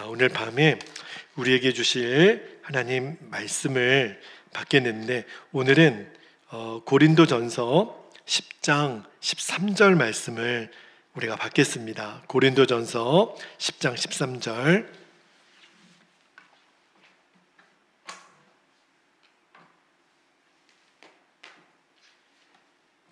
오늘 밤에 우리에게 주실 하나님 말씀을 받겠는데 오늘은 고린도전서 10장 13절 말씀을 우리가 받겠습니다. 고린도전서 10장 13절.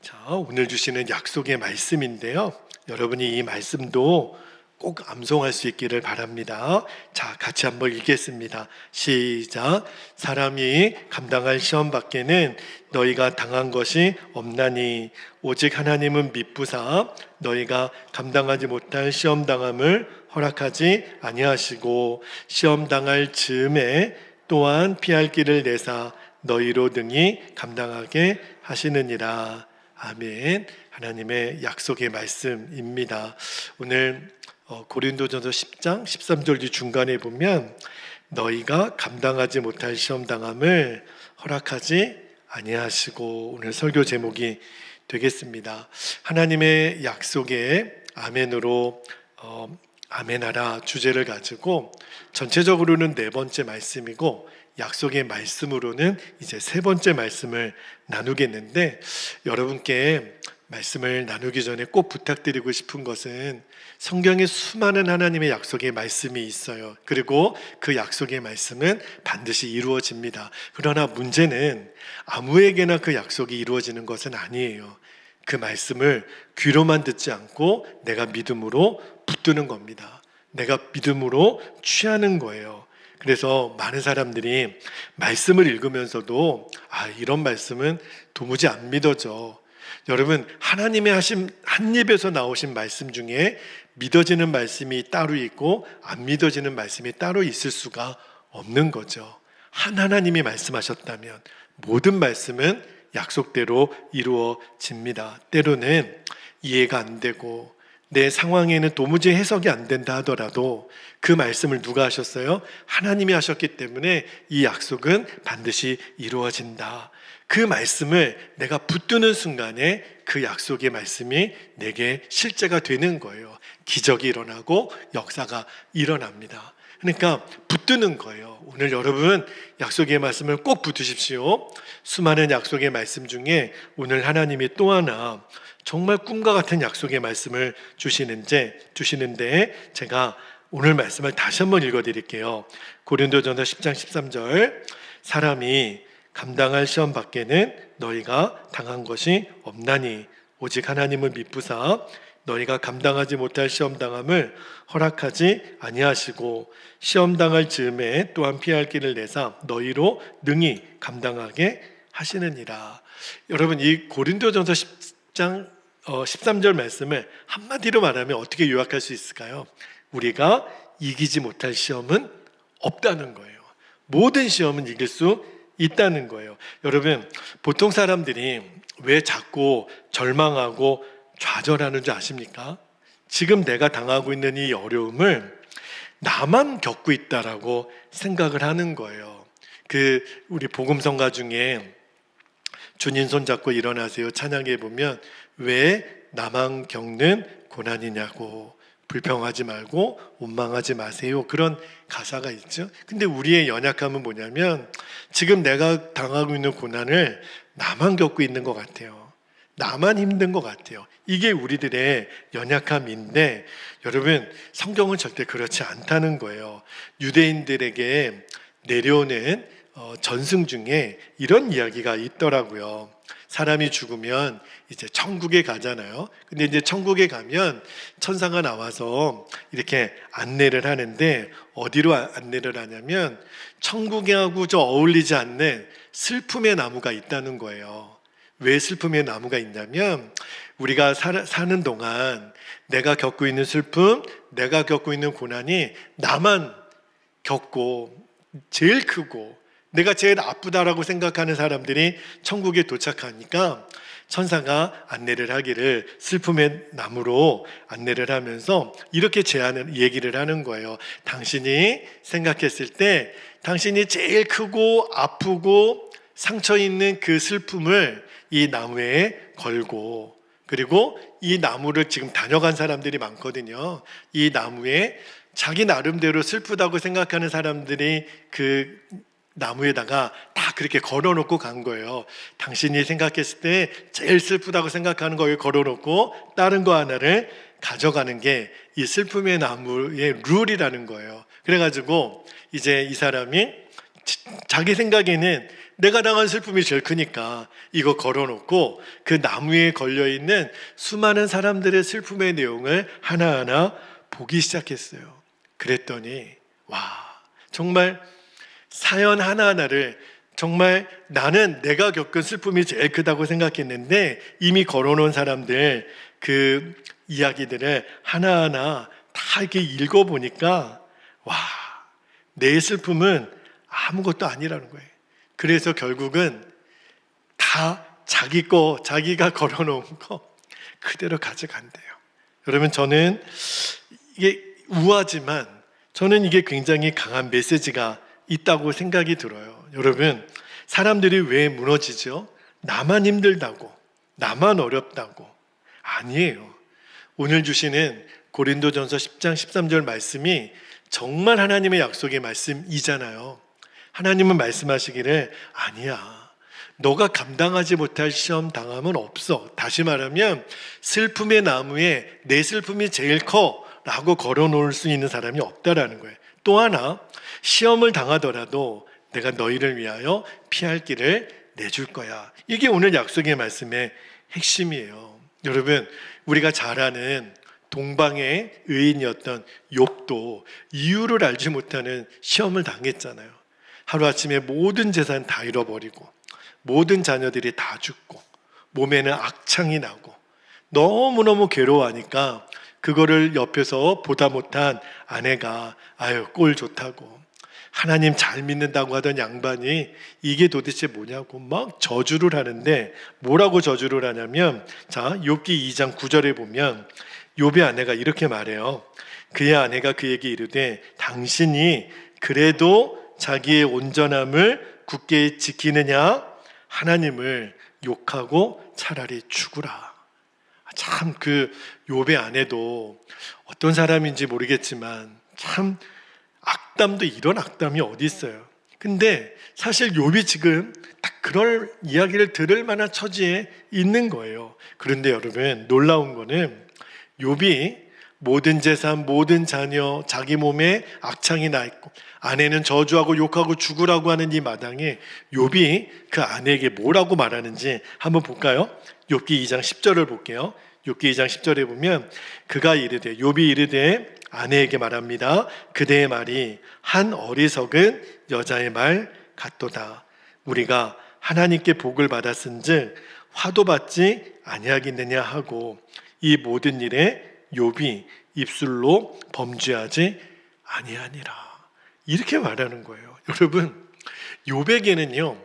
자, 오늘 주시는 약속의 말씀인데요. 여러분이 이 말씀도 꼭 암송할 수 있기를 바랍니다. 자, 같이 한번 읽겠습니다. 시작. 사람이 감당할 시험 밖에는 너희가 당한 것이 없나니 오직 하나님은 미쁘사 너희가 감당하지 못할 시험 당함을 허락하지 아니하시고 시험 당할 즈음에 또한 피할 길을 내사 너희로 능히 감당하게 하시느니라. 아멘. 하나님의 약속의 말씀입니다. 오늘 고린도전서 10장 13절 뒤 중간에 보면 너희가 감당하지 못할 시험 당함을 허락하지 아니하시고, 오늘 설교 제목이 되겠습니다. 하나님의 약속에 아멘으로 아멘하라 주제를 가지고 전체적으로는 네 번째 말씀이고 약속의 말씀으로는 이제 세 번째 말씀을 나누겠는데, 여러분께 말씀을 나누기 전에 꼭 부탁드리고 싶은 것은 성경에 수많은 하나님의 약속의 말씀이 있어요. 그리고 그 약속의 말씀은 반드시 이루어집니다. 그러나 문제는 아무에게나 그 약속이 이루어지는 것은 아니에요. 그 말씀을 귀로만 듣지 않고 내가 믿음으로 붙드는 겁니다. 내가 믿음으로 취하는 거예요. 그래서 많은 사람들이 말씀을 읽으면서도 이런 말씀은 도무지 안 믿어져. 여러분, 하나님의 하신 한 입에서 나오신 말씀 중에 믿어지는 말씀이 따로 있고 안 믿어지는 말씀이 따로 있을 수가 없는 거죠. 하나님이 말씀하셨다면 모든 말씀은 약속대로 이루어집니다. 때로는 이해가 안 되고 내 상황에는 도무지 해석이 안 된다 하더라도 그 말씀을 누가 하셨어요? 하나님이 하셨기 때문에 이 약속은 반드시 이루어진다. 그 말씀을 내가 붙드는 순간에 그 약속의 말씀이 내게 실제가 되는 거예요. 기적이 일어나고 역사가 일어납니다. 그러니까 붙드는 거예요. 오늘 여러분 약속의 말씀을 꼭 붙드십시오. 수많은 약속의 말씀 중에 오늘 하나님이 또 하나 정말 꿈과 같은 약속의 말씀을 주시는데 제가 오늘 말씀을 다시 한번 읽어드릴게요. 고린도전서 10장 13절. 사람이 감당할 시험 밖에는 너희가 당한 것이 없나니 오직 하나님은 미쁘사 너희가 감당하지 못할 시험 당함을 허락하지 아니하시고 시험 당할 즈음에 또한 피할 길을 내사 너희로 능히 감당하게 하시느니라. 여러분, 이 고린도전서 10장 13절 말씀을 한마디로 말하면 어떻게 요약할 수 있을까요? 우리가 이기지 못할 시험은 없다는 거예요. 모든 시험은 이길 수 있다는 거예요. 여러분, 보통 사람들이 왜 자꾸 절망하고 좌절하는 줄 아십니까? 지금 내가 당하고 있는 이 어려움을 나만 겪고 있다라고 생각을 하는 거예요. 우리 복음성가 중에 주님 손잡고 일어나세요 찬양에 보면 왜 나만 겪는 고난이냐고, 불평하지 말고 원망하지 마세요, 그런 가사가 있죠. 근데 우리의 연약함은 뭐냐면 지금 내가 당하고 있는 고난을 나만 겪고 있는 것 같아요. 나만 힘든 것 같아요. 이게 우리들의 연약함인데 여러분, 성경은 절대 그렇지 않다는 거예요. 유대인들에게 내려오는 전승 중에 이런 이야기가 있더라고요. 사람이 죽으면 이제 천국에 가잖아요. 근데 이제 천국에 가면 천사가 나와서 이렇게 안내를 하는데 어디로 안내를 하냐면 천국하고 어울리지 않는 슬픔의 나무가 있다는 거예요. 왜 슬픔의 나무가 있냐면 우리가 사는 동안 내가 겪고 있는 슬픔, 내가 겪고 있는 고난이 나만 겪고 제일 크고 내가 제일 아프다라고 생각하는 사람들이 천국에 도착하니까 천사가 안내를 하기를 슬픔의 나무로 안내를 하면서 이렇게 얘기를 하는 거예요. 당신이 생각했을 때 당신이 제일 크고 아프고 상처 있는 그 슬픔을 이 나무에 걸고, 그리고 이 나무를 지금 다녀간 사람들이 많거든요. 이 나무에 자기 나름대로 슬프다고 생각하는 사람들이 그 나무에다가 다 그렇게 걸어놓고 간 거예요. 당신이 생각했을 때 제일 슬프다고 생각하는 거에 걸어놓고 다른 거 하나를 가져가는 게 이 슬픔의 나무의 룰이라는 거예요. 그래가지고 이제 이 사람이 자기 생각에는 내가 당한 슬픔이 제일 크니까 이거 걸어놓고 그 나무에 걸려있는 수많은 사람들의 슬픔의 내용을 하나하나 보기 시작했어요. 그랬더니 와, 정말 사연 하나하나를 정말 나는 내가 겪은 슬픔이 제일 크다고 생각했는데 이미 걸어놓은 사람들 그 이야기들을 하나하나 다 이렇게 읽어보니까 와, 내 슬픔은 아무것도 아니라는 거예요. 그래서 결국은 다 자기 거, 자기가 걸어놓은 거 그대로 가져간대요. 여러분, 저는 이게 우아하지만 저는 이게 굉장히 강한 메시지가 있다고 생각이 들어요. 여러분, 사람들이 왜 무너지죠? 나만 힘들다고, 나만 어렵다고. 아니에요. 오늘 주시는 고린도전서 10장 13절 말씀이 정말 하나님의 약속의 말씀이잖아요. 하나님은 말씀하시기를 아니야, 너가 감당하지 못할 시험 당함은 없어. 다시 말하면 슬픔의 나무에 내 슬픔이 제일 커 라고 걸어놓을 수 있는 사람이 없다라는 거예요. 또 하나, 시험을 당하더라도 내가 너희를 위하여 피할 길을 내줄 거야. 이게 오늘 약속의 말씀의 핵심이에요. 여러분, 우리가 잘 아는 동방의 의인이었던 욥도 이유를 알지 못하는 시험을 당했잖아요. 하루아침에 모든 재산 다 잃어버리고 모든 자녀들이 다 죽고 몸에는 악창이 나고 너무너무 괴로워하니까 그거를 옆에서 보다 못한 아내가 아유 꼴 좋다고, 하나님 잘 믿는다고 하던 양반이 이게 도대체 뭐냐고 막 저주를 하는데, 뭐라고 저주를 하냐면, 자, 욥기 2장 9절에 보면 욥의 아내가 이렇게 말해요. 그의 아내가 그에게 이르되 당신이 그래도 자기의 온전함을 굳게 지키느냐? 하나님을 욕하고 차라리 죽으라. 참, 그 욥의 아내도 어떤 사람인지 모르겠지만 참 악담도 이런 악담이 어디 있어요. 근데 사실 욥이 지금 딱 그럴 이야기를 들을 만한 처지에 있는 거예요. 그런데 여러분, 놀라운 거는 욥이 모든 재산, 모든 자녀, 자기 몸에 악창이 나 있고 아내는 저주하고 욕하고 죽으라고 하는 이 마당에 욥이 그 아내에게 뭐라고 말하는지 한번 볼까요? 욥기 2장 10절을 볼게요. 욥기 2장 10절에 보면 그가 이르되, 욥이 이르되 아내에게 말합니다. 그대의 말이 한 어리석은 여자의 말 같도다. 우리가 하나님께 복을 받았은즉 화도 받지 아니하겠느냐 하고 이 모든 일에 욥이 입술로 범죄하지 아니하니라. 이렇게 말하는 거예요. 여러분, 욥에게는요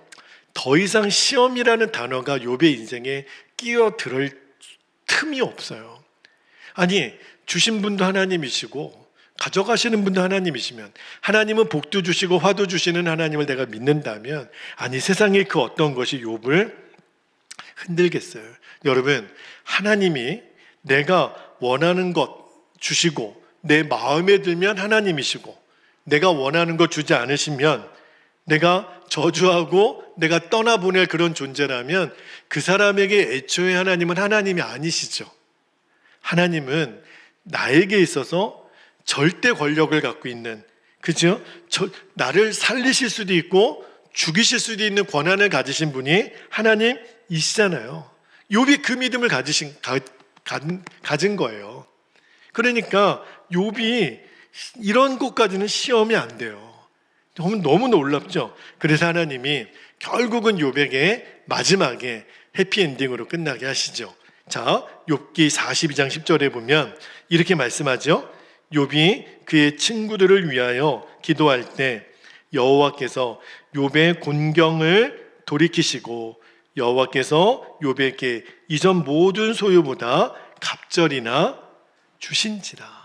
더 이상 시험이라는 단어가 욥의 인생에 끼어들 틈이 없어요. 아니, 주신 분도 하나님이시고 가져가시는 분도 하나님이시면, 하나님은 복도 주시고 화도 주시는 하나님을 내가 믿는다면, 아니 세상의 그 어떤 것이 욥을 흔들겠어요. 여러분, 하나님이 내가 원하는 것 주시고 내 마음에 들면 하나님이시고, 내가 원하는 것 주지 않으시면 내가 저주하고 내가 떠나보낼 그런 존재라면 그 사람에게 애초에 하나님은 하나님이 아니시죠. 하나님은 나에게 있어서 절대 권력을 갖고 있는, 그죠? 나를 살리실 수도 있고 죽이실 수도 있는 권한을 가지신 분이 하나님이시잖아요. 욥이 그 믿음을 가진 거예요. 그러니까 욥이 이런 것까지는 시험이 안 돼요. 너무 놀랍죠? 그래서 하나님이 결국은 욥에게 마지막에 해피엔딩으로 끝나게 하시죠. 자, 욥기 42장 10절에 보면 이렇게 말씀하죠. 욥이 그의 친구들을 위하여 기도할 때 여호와께서 욥의 곤경을 돌이키시고 여호와께서 욥에게 이전 모든 소유보다 갑절이나 주신지라.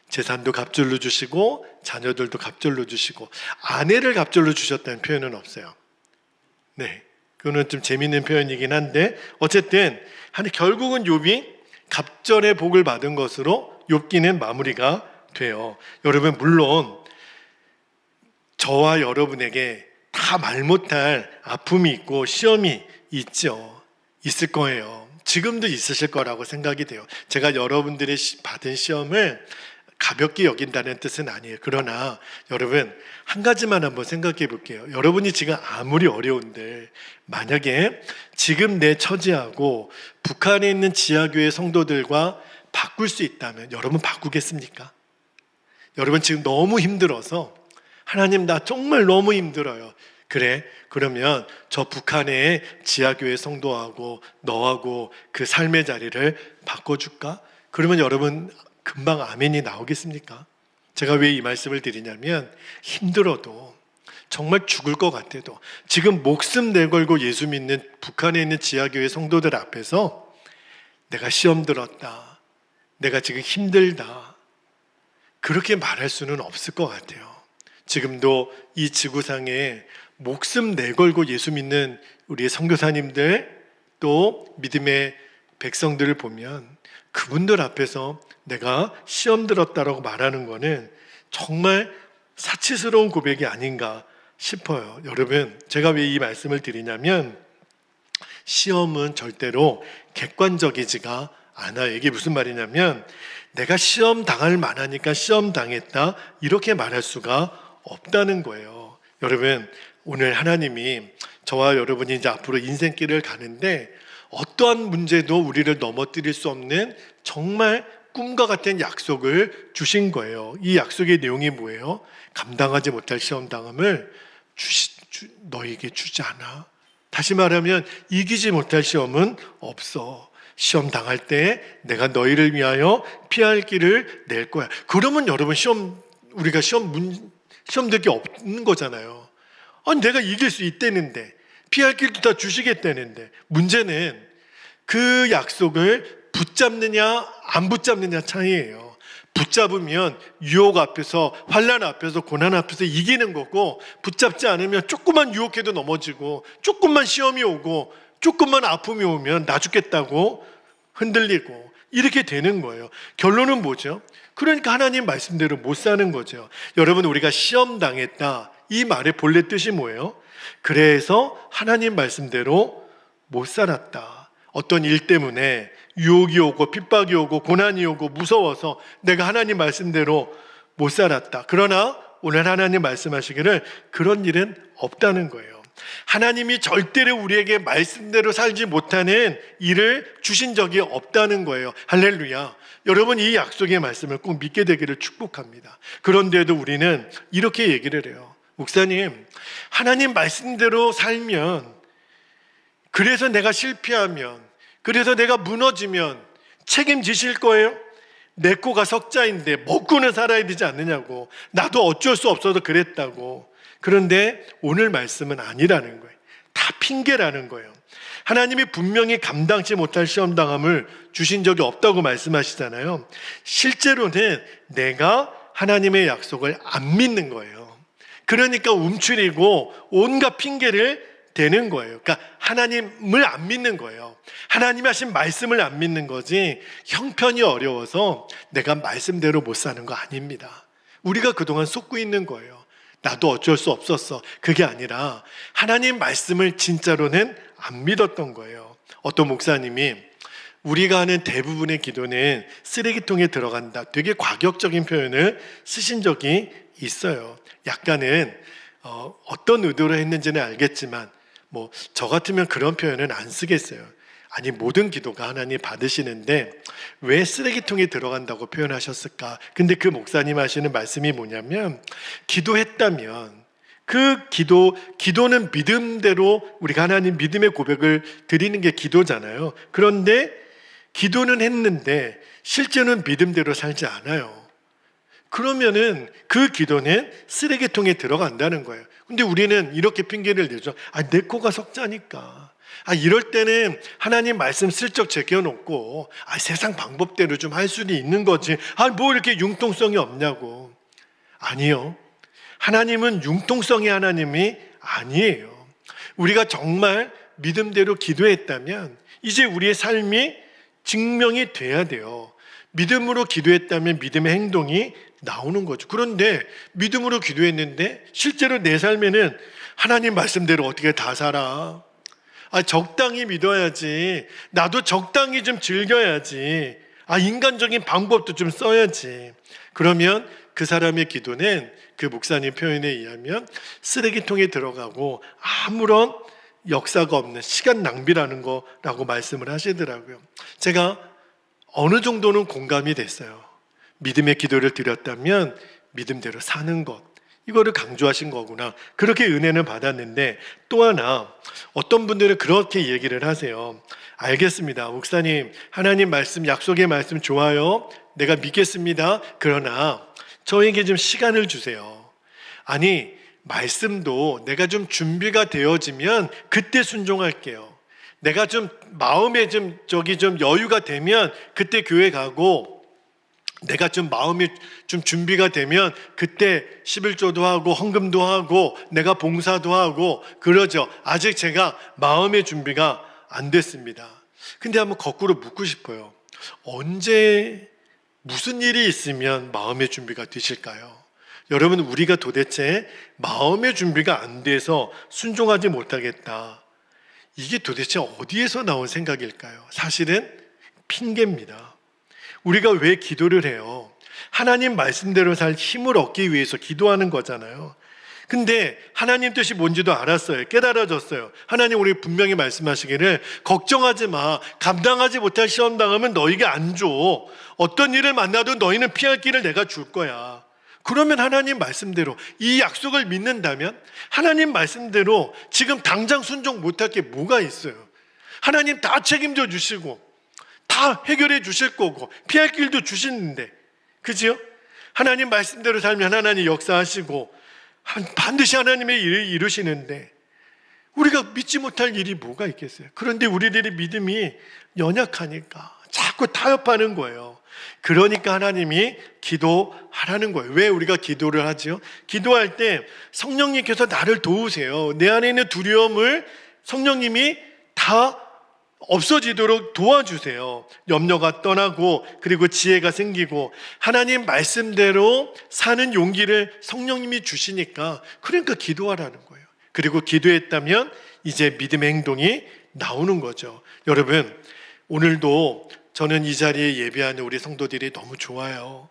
재산도 갑절로 주시고 자녀들도 갑절로 주시고 아내를 갑절로 주셨다는 표현은 없어요. 네, 그거는 좀 재밌는 표현이긴 한데 어쨌든 결국은 욥이 갑절의 복을 받은 것으로 욥기는 마무리가 돼요. 여러분, 물론 저와 여러분에게 다 말 못할 아픔이 있고 시험이 있죠. 있을 거예요. 지금도 있으실 거라고 생각이 돼요. 제가 여러분들이 받은 시험을 가볍게 여긴다는 뜻은 아니에요. 그러나 여러분, 한 가지만 한번 생각해 볼게요. 여러분이 지금 아무리 어려운데 만약에 지금 내 처지하고 북한에 있는 지하교회 성도들과 바꿀 수 있다면 여러분 바꾸겠습니까? 여러분 지금 너무 힘들어서 하나님, 나 정말 너무 힘들어요. 그래, 그러면 저 북한의 지하교회 성도하고 너하고 그 삶의 자리를 바꿔줄까? 그러면 여러분 금방 아멘이 나오겠습니까? 제가 왜 이 말씀을 드리냐면, 힘들어도 정말 죽을 것 같아도 지금 목숨 내걸고 예수 믿는 북한에 있는 지하교회 성도들 앞에서 내가 시험 들었다, 내가 지금 힘들다, 그렇게 말할 수는 없을 것 같아요. 지금도 이 지구상에 목숨 내걸고 예수 믿는 우리 선교사님들, 또 믿음의 백성들을 보면 그분들 앞에서 내가 시험 들었다라고 말하는 거는 정말 사치스러운 고백이 아닌가 싶어요. 여러분, 제가 왜 이 말씀을 드리냐면, 시험은 절대로 객관적이지가 않아요. 이게 무슨 말이냐면, 내가 시험 당할 만하니까 시험 당했다, 이렇게 말할 수가 없다는 거예요. 여러분, 오늘 하나님이 저와 여러분이 이제 앞으로 인생길을 가는데 어떠한 문제도 우리를 넘어뜨릴 수 없는 정말 꿈과 같은 약속을 주신 거예요. 이 약속의 내용이 뭐예요? 감당하지 못할 시험 당함을 너에게 주지 않아. 다시 말하면 이기지 못할 시험은 없어. 시험 당할 때 내가 너희를 위하여 피할 길을 낼 거야. 그러면 여러분, 우리가 시험 될 게 없는 거잖아요. 아니, 내가 이길 수 있다는데, 피할 길도 다 주시겠다는데, 문제는 그 약속을 붙잡느냐 안 붙잡느냐 차이예요. 붙잡으면 유혹 앞에서, 환난 앞에서, 고난 앞에서 이기는 거고, 붙잡지 않으면 조금만 유혹해도 넘어지고, 조금만 시험이 오고, 조금만 아픔이 오면 나 죽겠다고 흔들리고, 이렇게 되는 거예요. 결론은 뭐죠? 그러니까 하나님 말씀대로 못 사는 거죠. 여러분, 우리가 시험 당했다, 이 말의 본래 뜻이 뭐예요? 그래서 하나님 말씀대로 못 살았다. 어떤 일 때문에 유혹이 오고 핍박이 오고 고난이 오고 무서워서 내가 하나님 말씀대로 못 살았다. 그러나 오늘 하나님 말씀하시기를 그런 일은 없다는 거예요. 하나님이 절대로 우리에게 말씀대로 살지 못하는 일을 주신 적이 없다는 거예요. 할렐루야. 여러분, 이 약속의 말씀을 꼭 믿게 되기를 축복합니다. 그런데도 우리는 이렇게 얘기를 해요. 목사님, 하나님 말씀대로 살면, 그래서 내가 실패하면, 그래서 내가 무너지면 책임지실 거예요? 내 코가 석자인데 먹고는 살아야 되지 않느냐고. 나도 어쩔 수 없어서 그랬다고. 그런데 오늘 말씀은 아니라는 거예요. 다 핑계라는 거예요. 하나님이 분명히 감당치 못할 시험당함을 주신 적이 없다고 말씀하시잖아요. 실제로는 내가 하나님의 약속을 안 믿는 거예요. 그러니까 움츠리고 온갖 핑계를 대는 거예요. 그러니까 하나님을 안 믿는 거예요. 하나님이 하신 말씀을 안 믿는 거지, 형편이 어려워서 내가 말씀대로 못 사는 거 아닙니다. 우리가 그동안 속고 있는 거예요. 나도 어쩔 수 없었어. 그게 아니라 하나님 말씀을 진짜로는 안 믿었던 거예요. 어떤 목사님이 우리가 하는 대부분의 기도는 쓰레기통에 들어간다, 되게 과격적인 표현을 쓰신 적이 있어요. 약간은 어떤 의도로 했는지는 알겠지만 저 같으면 그런 표현은 안 쓰겠어요. 아니, 모든 기도가 하나님 받으시는데 왜 쓰레기통에 들어간다고 표현하셨을까? 근데 그 목사님 하시는 말씀이 뭐냐면, 기도했다면 그 기도는 믿음대로 우리가 하나님 믿음의 고백을 드리는 게 기도잖아요. 그런데 기도는 했는데 실제는 믿음대로 살지 않아요. 그러면은 그 기도는 쓰레기통에 들어간다는 거예요. 근데 우리는 이렇게 핑계를 내죠. 내 코가 석자니까. 이럴 때는 하나님 말씀 슬쩍 제껴놓고 세상 방법대로 좀 할 수도 있는 거지. 뭐 이렇게 융통성이 없냐고. 아니요. 하나님은 융통성의 하나님이 아니에요. 우리가 정말 믿음대로 기도했다면 이제 우리의 삶이 증명이 돼야 돼요. 믿음으로 기도했다면 믿음의 행동이 나오는 거죠. 그런데 믿음으로 기도했는데 실제로 내 삶에는 하나님 말씀대로 어떻게 다 살아? 적당히 믿어야지. 나도 적당히 좀 즐겨야지. 인간적인 방법도 좀 써야지. 그러면 그 사람의 기도는 그 목사님 표현에 의하면 쓰레기통에 들어가고 아무런 역사가 없는 시간 낭비라는 거라고 말씀을 하시더라고요. 제가 어느 정도는 공감이 됐어요. 믿음의 기도를 드렸다면 믿음대로 사는 것, 이거를 강조하신 거구나. 그렇게 은혜는 받았는데, 또 하나 어떤 분들은 그렇게 얘기를 하세요. 알겠습니다, 목사님, 하나님 말씀, 약속의 말씀 좋아요, 내가 믿겠습니다. 그러나 저에게 좀 시간을 주세요. 아니, 말씀도 내가 좀 준비가 되어지면 그때 순종할게요. 내가 좀 마음에 좀 여유가 되면 그때 교회 가고, 내가 좀 마음이 좀 준비가 되면 그때 11조도 하고 헌금도 하고 내가 봉사도 하고 그러죠. 아직 제가 마음의 준비가 안 됐습니다. 근데 한번 거꾸로 묻고 싶어요. 언제 무슨 일이 있으면 마음의 준비가 되실까요? 여러분, 우리가 도대체 마음의 준비가 안 돼서 순종하지 못하겠다, 이게 도대체 어디에서 나온 생각일까요? 사실은 핑계입니다. 우리가 왜 기도를 해요? 하나님 말씀대로 살 힘을 얻기 위해서 기도하는 거잖아요. 근데 하나님 뜻이 뭔지도 알았어요. 깨달아졌어요. 하나님 우리 분명히 말씀하시기를 걱정하지 마. 감당하지 못할 시험 당하면 너에게 안 줘. 어떤 일을 만나도 너희는 피할 길을 내가 줄 거야. 그러면 하나님 말씀대로 이 약속을 믿는다면 하나님 말씀대로 지금 당장 순종 못할 게 뭐가 있어요? 하나님 다 책임져 주시고 다 해결해 주실 거고 피할 길도 주시는데, 그죠? 하나님 말씀대로 살면 하나님 역사하시고 반드시 하나님의 일을 이루시는데 우리가 믿지 못할 일이 뭐가 있겠어요? 그런데 우리들의 믿음이 연약하니까 자꾸 타협하는 거예요. 그러니까 하나님이 기도하라는 거예요. 왜 우리가 기도를 하죠? 기도할 때 성령님께서 나를 도우세요. 내 안에 있는 두려움을 성령님이 다 없어지도록 도와주세요. 염려가 떠나고 그리고 지혜가 생기고 하나님 말씀대로 사는 용기를 성령님이 주시니까, 그러니까 기도하라는 거예요. 그리고 기도했다면 이제 믿음의 행동이 나오는 거죠. 여러분, 오늘도 저는 이 자리에 예배하는 우리 성도들이 너무 좋아요.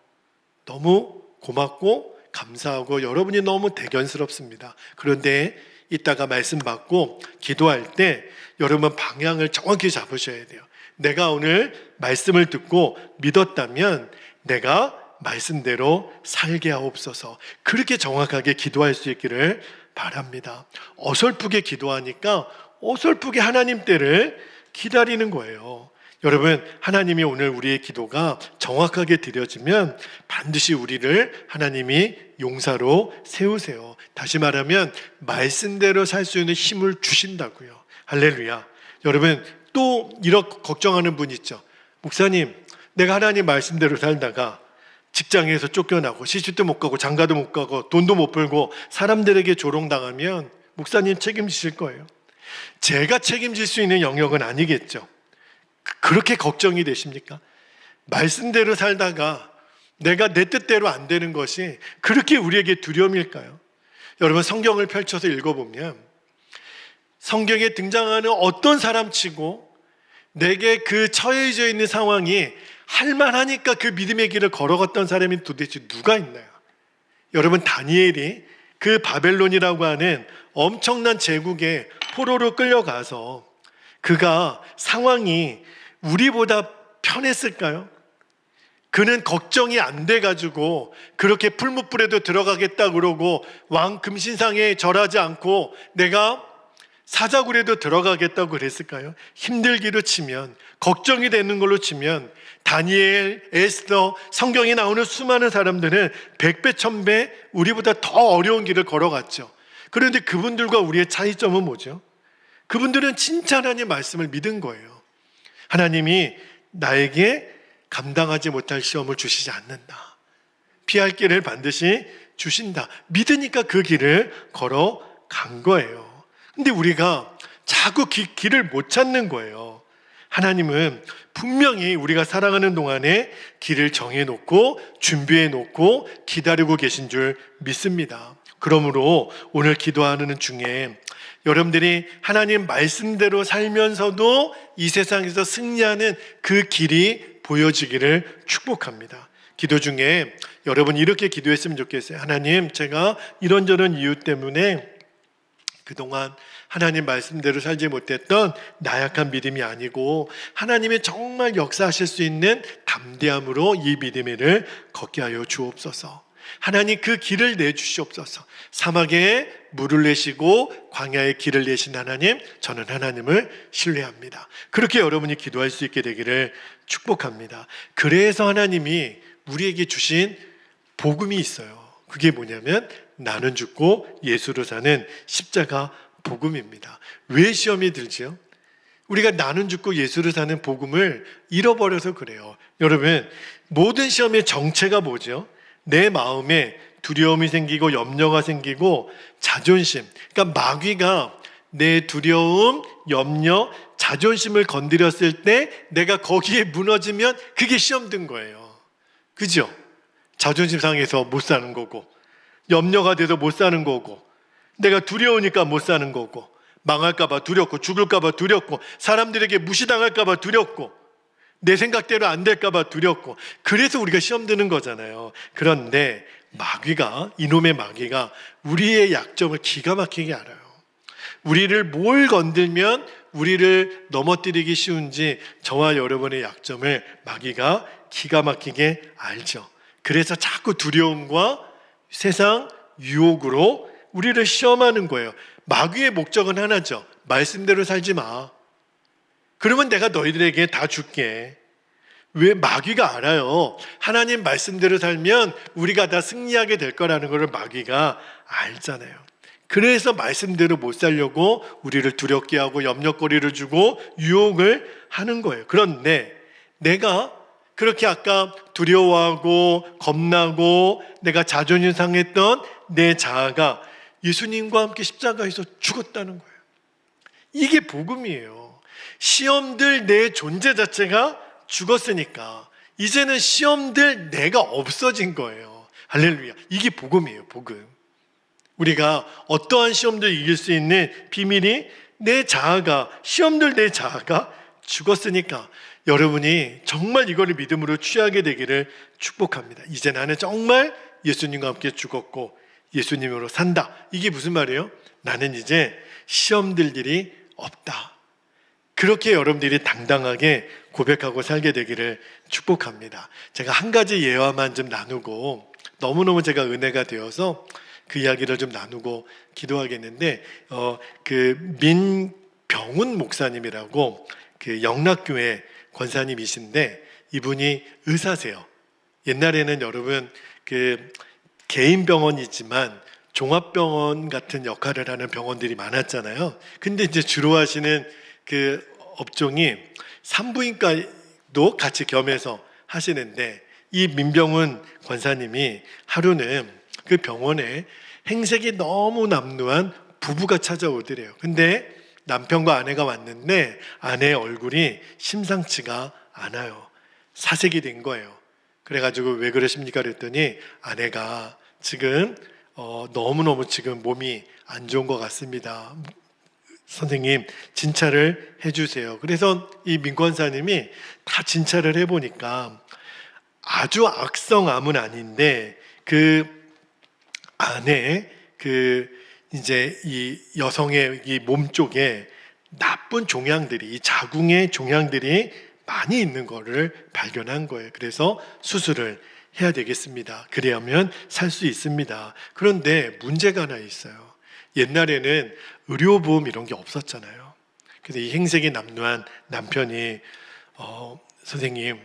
너무 고맙고 감사하고 여러분이 너무 대견스럽습니다. 그런데 이따가 말씀 받고 기도할 때 여러분 방향을 정확히 잡으셔야 돼요. 내가 오늘 말씀을 듣고 믿었다면 내가 말씀대로 살게 하옵소서. 그렇게 정확하게 기도할 수 있기를 바랍니다. 어설프게 기도하니까 어설프게 하나님 때를 기다리는 거예요. 여러분, 하나님이 오늘 우리의 기도가 정확하게 드려지면 반드시 우리를 하나님이 용사로 세우세요. 다시 말하면 말씀대로 살 수 있는 힘을 주신다고요. 할렐루야. 여러분, 또 이렇게 걱정하는 분 있죠. 목사님, 내가 하나님 말씀대로 살다가 직장에서 쫓겨나고 시집도 못 가고 장가도 못 가고 돈도 못 벌고 사람들에게 조롱당하면 목사님 책임지실 거예요. 제가 책임질 수 있는 영역은 아니겠죠. 그렇게 걱정이 되십니까? 말씀대로 살다가 내가 내 뜻대로 안 되는 것이 그렇게 우리에게 두려움일까요? 여러분, 성경을 펼쳐서 읽어보면 성경에 등장하는 어떤 사람치고 내게 그 처해져 있는 상황이 할만하니까 그 믿음의 길을 걸어갔던 사람이 도대체 누가 있나요? 여러분, 다니엘이 그 바벨론이라고 하는 엄청난 제국에 포로로 끌려가서 그가 상황이 우리보다 편했을까요? 그는 걱정이 안 돼가지고 그렇게 풀무불에도 들어가겠다 그러고 왕 금신상에 절하지 않고 내가 사자굴에도 들어가겠다고 그랬을까요? 힘들기로 치면, 걱정이 되는 걸로 치면 다니엘, 에스더, 성경에 나오는 수많은 사람들은 100배, 1000배 우리보다 더 어려운 길을 걸어갔죠. 그런데 그분들과 우리의 차이점은 뭐죠? 그분들은 진짜 하나님 말씀을 믿은 거예요. 하나님이 나에게 감당하지 못할 시험을 주시지 않는다. 피할 길을 반드시 주신다. 믿으니까 그 길을 걸어간 거예요. 근데 우리가 자꾸 길을 못 찾는 거예요. 하나님은 분명히 우리가 살아가는 동안에 길을 정해놓고 준비해놓고 기다리고 계신 줄 믿습니다. 그러므로 오늘 기도하는 중에 여러분들이 하나님 말씀대로 살면서도 이 세상에서 승리하는 그 길이 보여지기를 축복합니다. 기도 중에 여러분 이렇게 기도했으면 좋겠어요. 하나님, 제가 이런저런 이유 때문에 그동안 하나님 말씀대로 살지 못했던 나약한 믿음이 아니고 하나님이 정말 역사하실 수 있는 담대함으로 이 믿음을 걷게 하여 주옵소서. 하나님 그 길을 내주시옵소서. 사막에 물을 내시고 광야에 길을 내신 하나님, 저는 하나님을 신뢰합니다. 그렇게 여러분이 기도할 수 있게 되기를 축복합니다. 그래서 하나님이 우리에게 주신 복음이 있어요. 그게 뭐냐면 나는 죽고 예수로 사는 십자가 복음입니다. 왜 시험이 들지요? 우리가 나는 죽고 예수로 사는 복음을 잃어버려서 그래요. 여러분, 모든 시험의 정체가 뭐죠? 내 마음에 두려움이 생기고 염려가 생기고 자존심. 그러니까 마귀가 내 두려움, 염려, 자존심을 건드렸을 때 내가 거기에 무너지면 그게 시험 든 거예요. 그죠? 자존심 상해서 못 사는 거고, 염려가 돼서 못 사는 거고, 내가 두려우니까 못 사는 거고, 망할까봐 두렵고, 죽을까봐 두렵고, 사람들에게 무시당할까봐 두렵고, 내 생각대로 안 될까봐 두렵고, 그래서 우리가 시험 드는 거잖아요. 그런데 마귀가, 이놈의 마귀가 우리의 약점을 기가 막히게 알아요. 우리를 뭘 건들면 우리를 넘어뜨리기 쉬운지 저와 여러분의 약점을 마귀가 기가 막히게 알죠. 그래서 자꾸 두려움과 세상 유혹으로 우리를 시험하는 거예요. 마귀의 목적은 하나죠. 말씀대로 살지 마. 그러면 내가 너희들에게 다 줄게. 왜? 마귀가 알아요. 하나님 말씀대로 살면 우리가 다 승리하게 될 거라는 것을 마귀가 알잖아요. 그래서 말씀대로 못 살려고 우리를 두렵게 하고 염려거리를 주고 유혹을 하는 거예요. 그런데 내가 그렇게 아까 두려워하고 겁나고 내가 자존심 상했던 내 자아가 예수님과 함께 십자가에서 죽었다는 거예요. 이게 복음이에요. 시험들 내 존재 자체가 죽었으니까 이제는 시험들 내가 없어진 거예요. 할렐루야. 이게 복음이에요. 복음. 우리가 어떠한 시험도 이길 수 있는 비밀이 내 자아가, 시험들 내 자아가 죽었으니까 여러분이 정말 이거를 믿음으로 취하게 되기를 축복합니다. 이제 나는 정말 예수님과 함께 죽었고 예수님으로 산다. 이게 무슨 말이에요? 나는 이제 시험들 일이 없다. 그렇게 여러분들이 당당하게 고백하고 살게 되기를 축복합니다. 제가 한 가지 예화만 좀 나누고 너무너무 제가 은혜가 되어서 그 이야기를 좀 나누고 기도하겠는데 그 민병훈 목사님이라고 그 영락교회 권사님이신데 이분이 의사세요. 옛날에는 여러분 그 개인 병원이지만 종합병원 같은 역할을 하는 병원들이 많았잖아요. 근데 이제 주로 하시는 그 업종이 산부인과도 같이 겸해서 하시는데 이 민병훈 권사님이 하루는 그 병원에 행색이 너무 남루한 부부가 찾아오더래요. 근데 남편과 아내가 왔는데 아내의 얼굴이 심상치가 않아요. 사색이 된 거예요. 그래가지고 왜 그러십니까? 그랬더니 아내가 지금 너무너무 지금 몸이 안 좋은 것 같습니다. 선생님 진찰을 해주세요. 그래서 이 민권사님이 다 진찰을 해보니까 아주 악성암은 아닌데 그 안에 그 이제 이 여성의 이 몸 쪽에 나쁜 종양들이, 이 자궁의 종양들이 많이 있는 거를 발견한 거예요. 그래서 수술을 해야 되겠습니다. 그래야면 살 수 있습니다. 그런데 문제가 하나 있어요. 옛날에는 의료보험 이런 게 없었잖아요. 그래서 이 행색이 남루한 남편이 선생님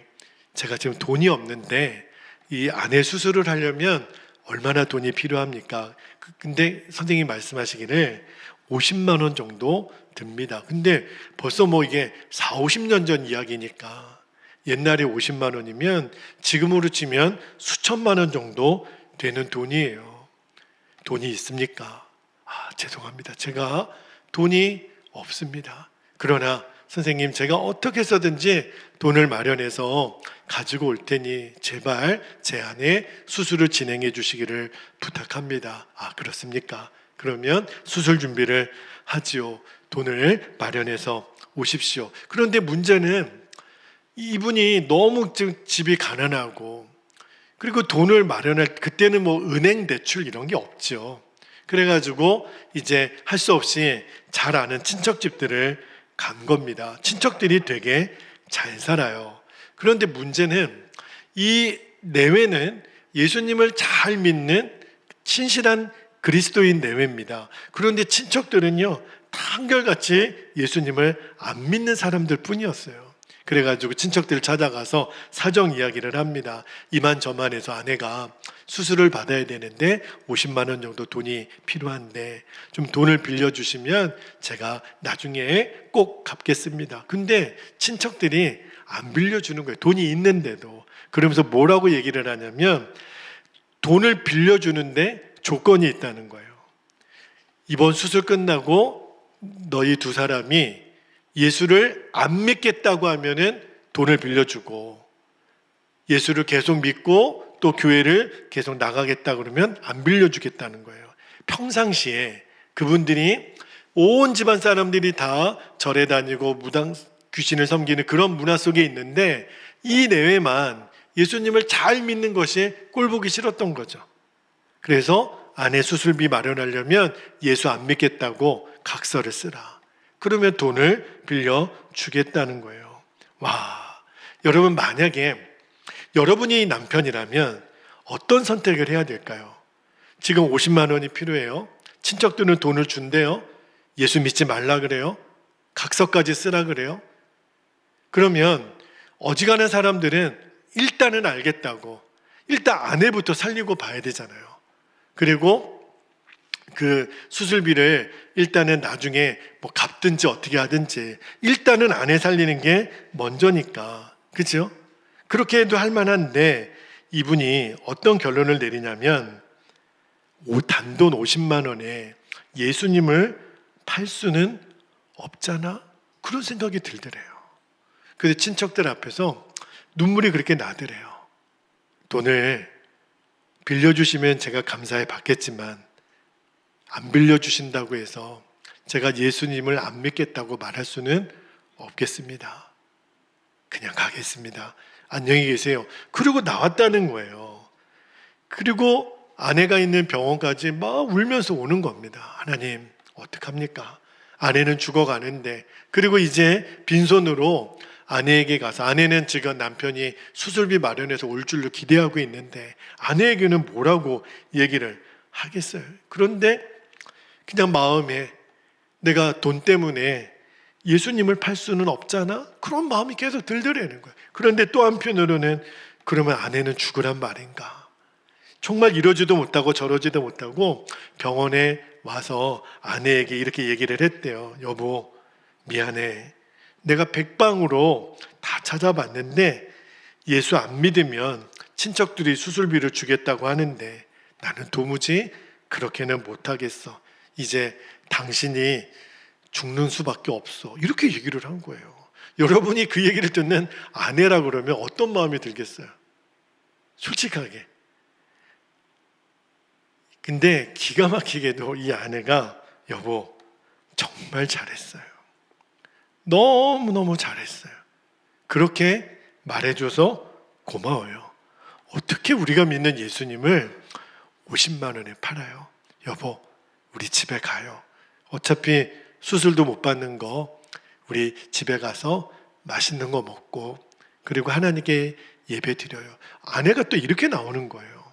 제가 지금 돈이 없는데 이 아내 수술을 하려면 얼마나 돈이 필요합니까? 근데 선생님이 말씀하시기를 50만 원 정도 듭니다. 근데 벌써 뭐 이게 4, 50년 전 이야기니까 옛날에 50만 원이면 지금으로 치면 수천만 원 정도 되는 돈이에요. 돈이 있습니까? 죄송합니다. 제가 돈이 없습니다. 그러나 선생님, 제가 어떻게 해서든지 돈을 마련해서 가지고 올 테니 제발 제 아내 수술을 진행해 주시기를 부탁합니다. 아, 그렇습니까? 그러면 수술 준비를 하지요. 돈을 마련해서 오십시오. 그런데 문제는 이분이 너무 집이 가난하고, 그리고 돈을 마련할, 그때는 뭐 은행 대출 이런 게 없죠. 그래가지고 이제 할 수 없이 잘 아는 친척집들을 간 겁니다. 친척들이 되게 잘 살아요. 그런데 문제는 이 내외는 예수님을 잘 믿는 신실한 그리스도인 내외입니다. 그런데 친척들은요, 다 한결같이 예수님을 안 믿는 사람들 뿐이었어요. 그래가지고 친척들을 찾아가서 사정 이야기를 합니다. 이만저만해서 아내가 수술을 받아야 되는데 50만 원 정도 돈이 필요한데 좀 돈을 빌려주시면 제가 나중에 꼭 갚겠습니다. 근데 친척들이 안 빌려주는 거예요. 돈이 있는데도. 그러면서 뭐라고 얘기를 하냐면 돈을 빌려주는데 조건이 있다는 거예요. 이번 수술 끝나고 너희 두 사람이 예수를 안 믿겠다고 하면은 돈을 빌려주고, 예수를 계속 믿고 또 교회를 계속 나가겠다 그러면 안 빌려주겠다는 거예요. 평상시에 그분들이 온 집안 사람들이 다 절에 다니고 무당 귀신을 섬기는 그런 문화 속에 있는데 이 내외만 예수님을 잘 믿는 것이 꼴보기 싫었던 거죠. 그래서 아내 수술비 마련하려면 예수 안 믿겠다고 각서를 쓰라. 그러면 돈을 빌려주겠다는 거예요. 와, 여러분, 만약에 여러분이 남편이라면 어떤 선택을 해야 될까요? 지금 50만 원이 필요해요. 친척들은 돈을 준대요. 예수 믿지 말라 그래요. 각서까지 쓰라 그래요. 그러면 어지간한 사람들은 일단은 알겠다고, 일단 아내부터 살리고 봐야 되잖아요. 그리고 그 수술비를 일단은 나중에 뭐 갚든지 어떻게 하든지 일단은 아내 살리는 게 먼저니까, 그죠? 그렇게 해도 할 만한데 이분이 어떤 결론을 내리냐면 단돈 50만 원에 예수님을 팔 수는 없잖아? 그런 생각이 들더래요. 그래서 친척들 앞에서 눈물이 그렇게 나더래요. 돈을 빌려주시면 제가 감사히 받겠지만 안 빌려주신다고 해서 제가 예수님을 안 믿겠다고 말할 수는 없겠습니다. 그냥 가겠습니다. 안녕히 계세요. 그리고 나왔다는 거예요. 그리고 아내가 있는 병원까지 막 울면서 오는 겁니다. 하나님, 어떡합니까? 아내는 죽어가는데. 그리고 이제 빈손으로 아내에게 가서, 아내는 지금 남편이 수술비 마련해서 올 줄로 기대하고 있는데 아내에게는 뭐라고 얘기를 하겠어요? 그런데 그냥 마음에 내가 돈 때문에 예수님을 팔 수는 없잖아? 그런 마음이 계속 들더라는 거예요. 그런데 또 한편으로는 그러면 아내는 죽으란 말인가? 정말 이러지도 못하고 저러지도 못하고 병원에 와서 아내에게 이렇게 얘기를 했대요. 여보, 미안해. 내가 백방으로 다 찾아봤는데 예수 안 믿으면 친척들이 수술비를 주겠다고 하는데 나는 도무지 그렇게는 못하겠어. 이제 당신이 죽는 수밖에 없어. 이렇게 얘기를 한 거예요. 여러분이 그 얘기를 듣는 아내라 그러면 어떤 마음이 들겠어요? 솔직하게. 근데 기가 막히게도 이 아내가 여보, 정말 잘했어요. 너무너무 잘했어요. 그렇게 말해줘서 고마워요. 어떻게 우리가 믿는 예수님을 50만 원에 팔아요? 여보, 우리 집에 가요. 어차피 수술도 못 받는 거 우리 집에 가서 맛있는 거 먹고 그리고 하나님께 예배 드려요. 아내가 또 이렇게 나오는 거예요.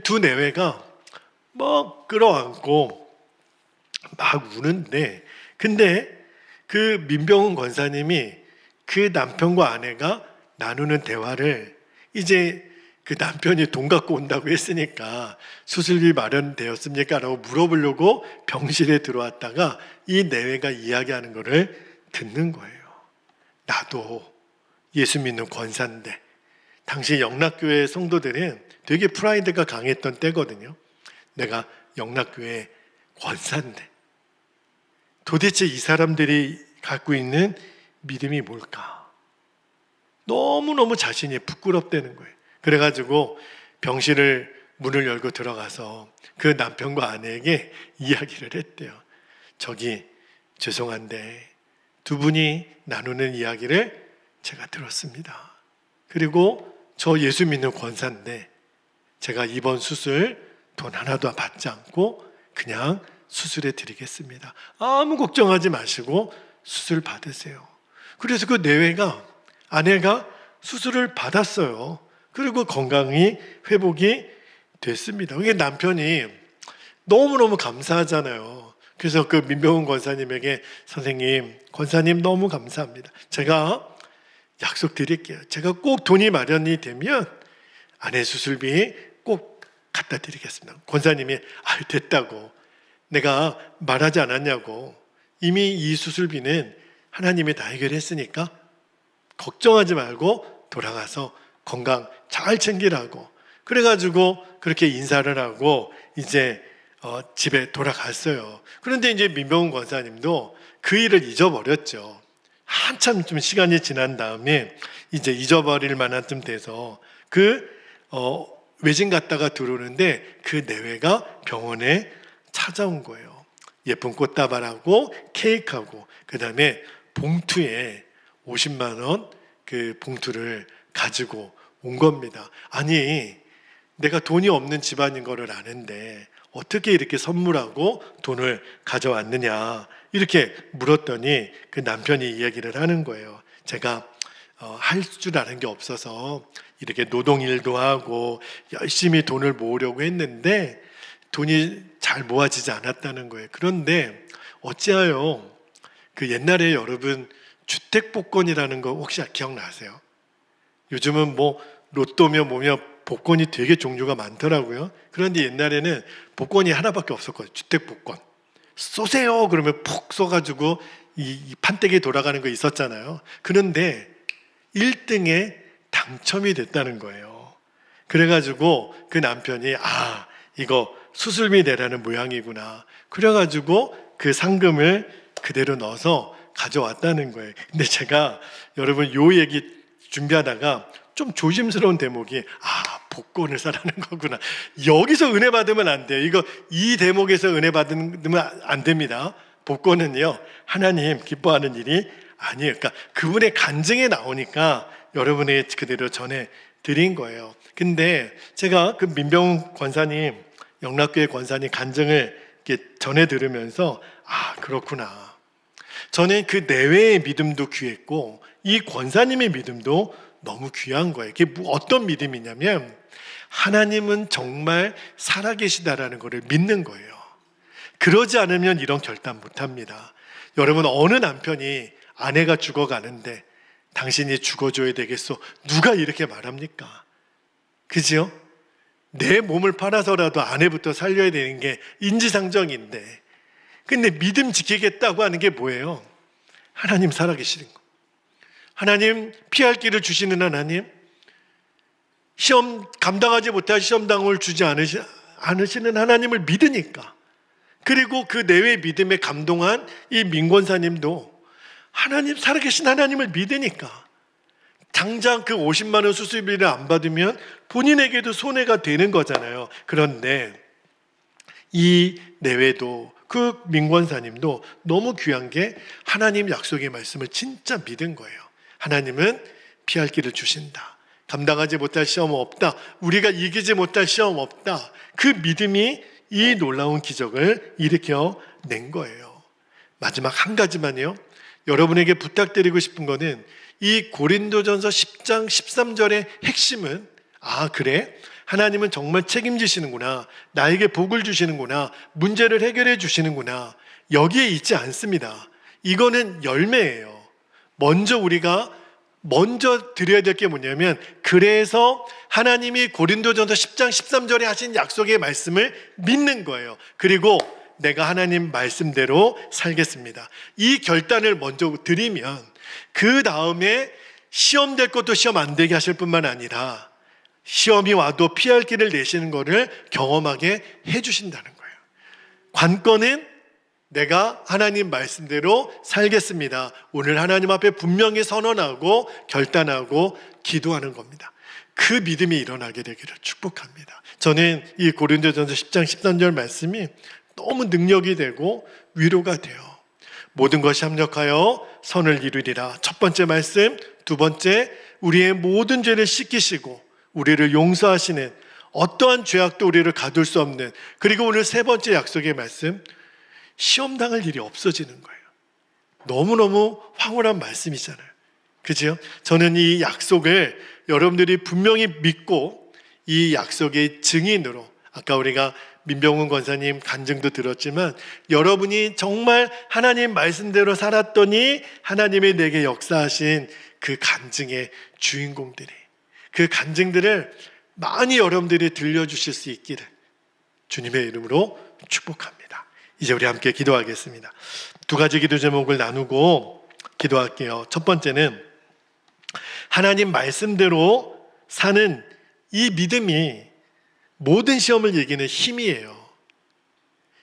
두 내외가 막 끌어안고 막 우는데, 근데 그 민병훈 권사님이 그 남편과 아내가 나누는 대화를, 이제 그 남편이 돈 갖고 온다고 했으니까 수술비 마련되었습니까? 라고 물어보려고 병실에 들어왔다가 이 내외가 이야기하는 거를 듣는 거예요. 나도 예수 믿는 권사인데, 당시 영락교회 성도들은 되게 프라이드가 강했던 때거든요. 내가 영락교회 권사인데 도대체 이 사람들이 갖고 있는 믿음이 뭘까? 너무너무 자신이 부끄럽다는 거예요. 그래가지고 병실을 문을 열고 들어가서 그 남편과 아내에게 이야기를 했대요. 저기 죄송한데 두 분이 나누는 이야기를 제가 들었습니다. 그리고 저 예수 믿는 권사인데 제가 이번 수술 돈 하나도 받지 않고 그냥 수술해 드리겠습니다. 아무 걱정하지 마시고 수술 받으세요. 그래서 그 내외가 아내가 수술을 받았어요. 그리고 건강이 회복이 됐습니다. 그게 남편이 너무너무 감사하잖아요. 그래서 그 민병훈 권사님에게 선생님, 권사님 너무 감사합니다. 제가 약속드릴게요. 제가 꼭 돈이 마련이 되면 아내 수술비 꼭 갖다 드리겠습니다. 권사님이 됐다고. 내가 말하지 않았냐고. 이미 이 수술비는 하나님이 다 해결했으니까 걱정하지 말고 돌아가서 건강 잘 챙기라고. 그래가지고 그렇게 인사를 하고 이제 집에 돌아갔어요. 그런데 이제 민병훈 권사님도 그 일을 잊어버렸죠. 한참 좀 시간이 지난 다음에 이제 잊어버릴 만한 쯤 돼서 외진 갔다가 들어오는데 그 내외가 병원에 찾아온 거예요. 예쁜 꽃다발하고 케이크하고 그 다음에 봉투에 50만 원 그 봉투를 가지고 온 겁니다. 아니 내가 돈이 없는 집안인 거를 아는데 어떻게 이렇게 선물하고 돈을 가져왔느냐 이렇게 물었더니 그 남편이 이야기를 하는 거예요. 제가 할 줄 아는 게 없어서 이렇게 노동일도 하고 열심히 돈을 모으려고 했는데 돈이 잘 모아지지 않았다는 거예요. 그런데 어찌하여 그 옛날에 여러분 주택복권이라는 거 혹시 기억나세요? 요즘은 뭐 로또며 뭐며 복권이 되게 종류가 많더라고요. 그런데 옛날에는 복권이 하나밖에 없었거든요. 주택복권. 쏘세요 그러면 푹 쏘가지고 이 판때기 돌아가는 거 있었잖아요. 그런데 1등에 당첨이 됐다는 거예요. 그래가지고 그 남편이 이거 수술비 내라는 모양이구나. 그래가지고 그 상금을 그대로 넣어서 가져왔다는 거예요. 근데 제가 여러분 요 얘기 준비하다가 좀 조심스러운 대목이 복권을 사라는 거구나. 여기서 은혜 받으면 안 돼요. 이 대목에서 은혜 받으면 안 됩니다. 복권은요 하나님 기뻐하는 일이 아니에요. 그러니까 그분의 간증에 나오니까 여러분에게 그대로 전해 드린 거예요. 근데 제가 그 민병훈 권사님, 영락교회 권사님 간증을 이렇게 전해 들으면서 그렇구나. 저는 그 내외의 믿음도 귀했고 이 권사님의 믿음도 너무 귀한 거예요. 이게 어떤 믿음이냐면 하나님은 정말 살아계시다라는 것을 믿는 거예요. 그러지 않으면 이런 결단 못합니다. 여러분 어느 남편이 아내가 죽어가는데 당신이 죽어줘야 되겠소? 누가 이렇게 말합니까? 그죠? 내 몸을 팔아서라도 아내부터 살려야 되는 게 인지상정인데 근데 믿음 지키겠다고 하는 게 뭐예요? 하나님 살아계시는 거. 하나님 피할 길을 주시는 하나님, 시험 감당하지 못할 시험당을 주지 않으시는 하나님을 믿으니까. 그리고 그 내외 믿음에 감동한 이 민권사님도 하나님 살아계신 하나님을 믿으니까 당장 그 50만 원 수술비를 안 받으면 본인에게도 손해가 되는 거잖아요. 그런데 이 내외도 그 민권사님도 너무 귀한 게 하나님 약속의 말씀을 진짜 믿은 거예요. 하나님은 피할 길을 주신다. 감당하지 못할 시험은 없다. 우리가 이기지 못할 시험 없다. 그 믿음이 이 놀라운 기적을 일으켜낸 거예요. 마지막 한 가지만요. 여러분에게 부탁드리고 싶은 거는 이 고린도전서 10장 13절의 핵심은 그래? 하나님은 정말 책임지시는구나. 나에게 복을 주시는구나. 문제를 해결해 주시는구나. 여기에 있지 않습니다. 이거는 열매예요. 우리가 먼저 드려야 될 게 뭐냐면 그래서 하나님이 고린도전서 10장 13절에 하신 약속의 말씀을 믿는 거예요. 그리고 내가 하나님 말씀대로 살겠습니다. 이 결단을 먼저 드리면 그 다음에 시험 될 것도 시험 안 되게 하실 뿐만 아니라 시험이 와도 피할 길을 내시는 것을 경험하게 해주신다는 거예요. 관건은 내가 하나님 말씀대로 살겠습니다. 오늘 하나님 앞에 분명히 선언하고 결단하고 기도하는 겁니다. 그 믿음이 일어나게 되기를 축복합니다. 저는 이 고린도전서 10장 13절 말씀이 너무 능력이 되고 위로가 돼요. 모든 것이 합력하여 선을 이루리라. 첫 번째 말씀, 두 번째, 우리의 모든 죄를 씻기시고 우리를 용서하시는, 어떠한 죄악도 우리를 가둘 수 없는, 그리고 오늘 세 번째 약속의 말씀, 시험 당할 일이 없어지는 거예요. 너무너무 황홀한 말씀이잖아요. 그죠? 저는 이 약속을 여러분들이 분명히 믿고 이 약속의 증인으로, 아까 우리가 민병훈 권사님 간증도 들었지만, 여러분이 정말 하나님 말씀대로 살았더니 하나님이 내게 역사하신 그 간증의 주인공들이, 그 간증들을 많이 여러분들이 들려주실 수 있기를 주님의 이름으로 축복합니다. 이제 우리 함께 기도하겠습니다. 두 가지 기도 제목을 나누고 기도할게요. 첫 번째는 하나님 말씀대로 사는 이 믿음이 모든 시험을 이기는 힘이에요.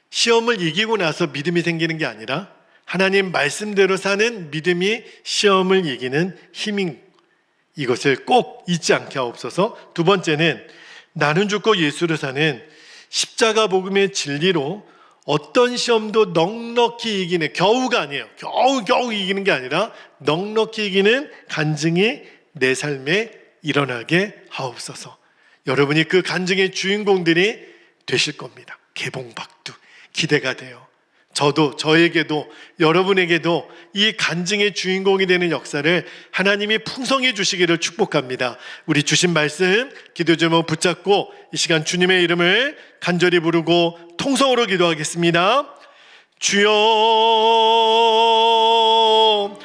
시험을 이기고 나서 믿음이 생기는 게 아니라 하나님 말씀대로 사는 믿음이 시험을 이기는 힘인, 이것을 꼭 잊지 않게 하옵소서. 두 번째는 나는 죽고 예수를 사는 십자가 복음의 진리로 어떤 시험도 넉넉히 이기는, 겨우가 아니에요. 겨우 이기는 게 아니라 넉넉히 이기는 간증이 내 삶에 일어나게 하옵소서. 여러분이 그 간증의 주인공들이 되실 겁니다. 개봉박두 기대가 돼요. 저에게도 여러분에게도 이 간증의 주인공이 되는 역사를 하나님이 풍성해 주시기를 축복합니다. 우리 주신 말씀 기도 제목 붙잡고 이 시간 주님의 이름을 간절히 부르고 통성으로 기도하겠습니다. 주여